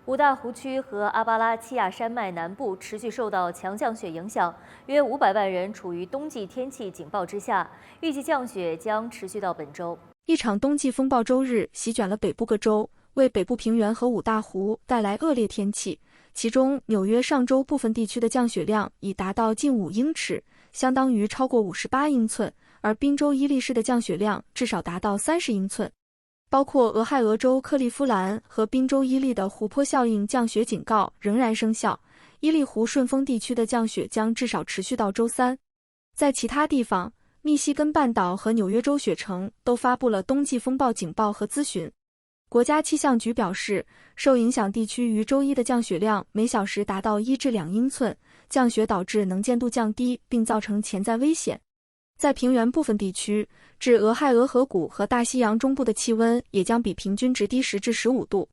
五大湖区和阿巴拉契亚山脉南部持续受到强降雪影响，约500万人处于冬季天气警报之下，预计降雪将持续到本周。一场冬季风暴周日席卷了北部各州，为北部平原和五大湖带来恶劣天气。其中，纽约上周部分地区的降雪量已达到近5英尺，相当于超过58英寸，而宾州伊利市的降雪量至少达到30英寸。包括俄亥俄州克利夫兰和宾州伊利的湖泊效应降雪警告仍然生效，伊利湖顺风地区的降雪将至少持续到周三。在其他地方，密西根半岛和纽约州雪城都发布了冬季风暴警报和咨询。国家气象局表示，受影响地区于周一的降雪量每小时达到1至2英寸，降雪导致能见度降低，并造成潜在危险。在平原部分地区，至俄亥俄河谷和大西洋中部的气温也将比平均值低10至15度。